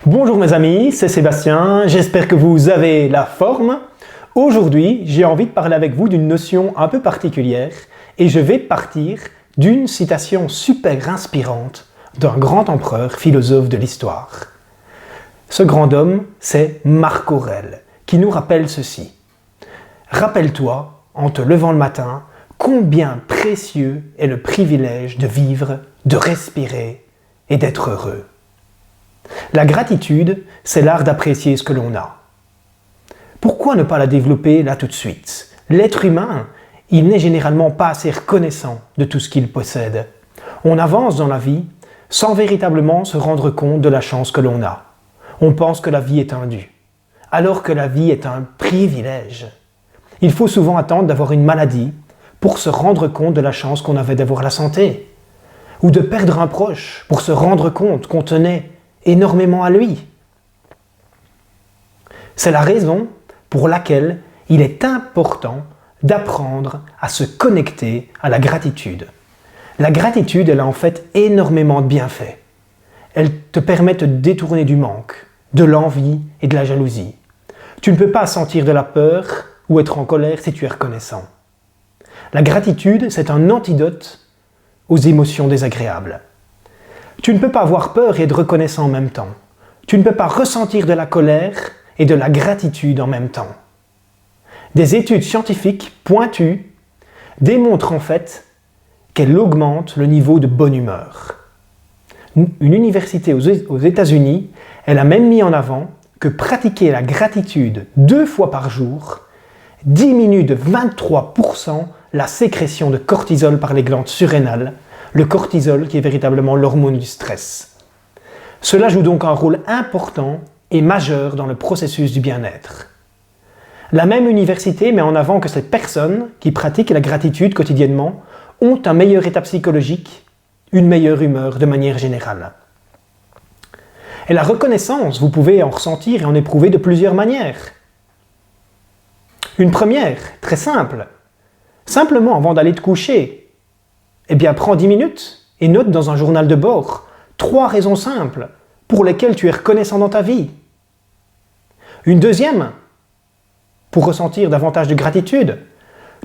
Bonjour mes amis, c'est Sébastien, j'espère que vous avez la forme. Aujourd'hui, j'ai envie de parler avec vous d'une notion un peu particulière et je vais partir d'une citation super inspirante d'un grand empereur philosophe de l'histoire. Ce grand homme, c'est Marc Aurèle, qui nous rappelle ceci. Rappelle-toi, en te levant le matin, combien précieux est le privilège de vivre, de respirer et d'être heureux. La gratitude, c'est l'art d'apprécier ce que l'on a. Pourquoi ne pas la développer là tout de suite? L'être humain, il n'est généralement pas assez reconnaissant de tout ce qu'il possède. On avance dans la vie sans véritablement se rendre compte de la chance que l'on a. On pense que la vie est un dû, alors que la vie est un privilège. Il faut souvent attendre d'avoir une maladie pour se rendre compte de la chance qu'on avait d'avoir la santé, ou de perdre un proche pour se rendre compte qu'on tenait énormément à lui. C'est la raison pour laquelle il est important d'apprendre à se connecter à la gratitude. La gratitude, elle a en fait énormément de bienfaits. Elle te permet de te détourner du manque, de l'envie et de la jalousie. Tu ne peux pas sentir de la peur ou être en colère si tu es reconnaissant. La gratitude, c'est un antidote aux émotions désagréables. Tu ne peux pas avoir peur et être reconnaissant en même temps. Tu ne peux pas ressentir de la colère et de la gratitude en même temps. Des études scientifiques pointues démontrent en fait qu'elle augmente le niveau de bonne humeur. Une université aux États-Unis, elle a même mis en avant que pratiquer la gratitude 2 fois par jour diminue de 23% la sécrétion de cortisol par les glandes surrénales, le cortisol qui est véritablement l'hormone du stress. Cela joue donc un rôle important et majeur dans le processus du bien-être. La même université met en avant que ces personnes qui pratiquent la gratitude quotidiennement ont un meilleur état psychologique, une meilleure humeur de manière générale. Et la reconnaissance, vous pouvez en ressentir et en éprouver de plusieurs manières. Une première, très simple. Simplement, avant d'aller te coucher, prends 10 minutes et note dans un journal de bord 3 raisons simples pour lesquelles tu es reconnaissant dans ta vie. Une deuxième, pour ressentir davantage de gratitude,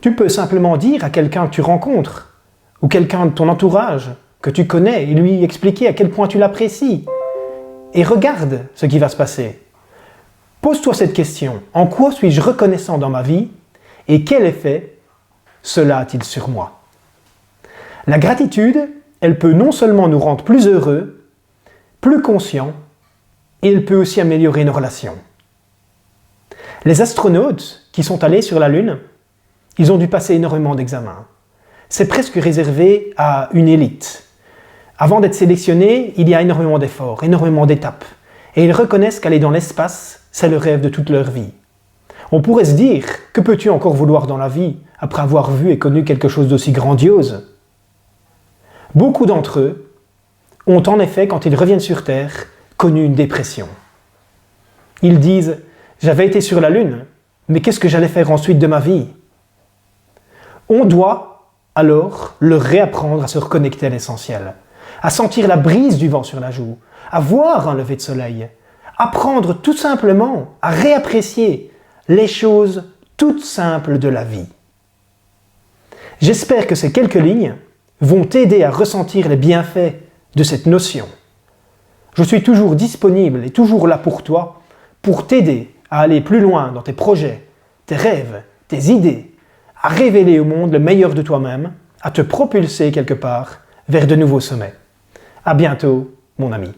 tu peux simplement dire à quelqu'un que tu rencontres ou quelqu'un de ton entourage que tu connais et lui expliquer à quel point tu l'apprécies. Et regarde ce qui va se passer. Pose-toi cette question. En quoi suis-je reconnaissant dans ma vie et quel effet cela a-t-il sur moi? La gratitude, elle peut non seulement nous rendre plus heureux, plus conscients, et elle peut aussi améliorer nos relations. Les astronautes qui sont allés sur la Lune, ils ont dû passer énormément d'examens. C'est presque réservé à une élite. Avant d'être sélectionnés, il y a énormément d'efforts, énormément d'étapes. Et ils reconnaissent qu'aller dans l'espace, c'est le rêve de toute leur vie. On pourrait se dire, que peux-tu encore vouloir dans la vie après avoir vu et connu quelque chose d'aussi grandiose? Beaucoup d'entre eux ont en effet, quand ils reviennent sur Terre, connu une dépression. Ils disent « J'avais été sur la Lune, mais qu'est-ce que j'allais faire ensuite de ma vie ?» On doit alors leur réapprendre à se reconnecter à l'essentiel, à sentir la brise du vent sur la joue, à voir un lever de soleil, apprendre tout simplement à réapprécier les choses toutes simples de la vie. J'espère que ces quelques lignes vont t'aider à ressentir les bienfaits de cette notion. Je suis toujours disponible et toujours là pour toi, pour t'aider à aller plus loin dans tes projets, tes rêves, tes idées, à révéler au monde le meilleur de toi-même, à te propulser quelque part vers de nouveaux sommets. À bientôt, mon ami.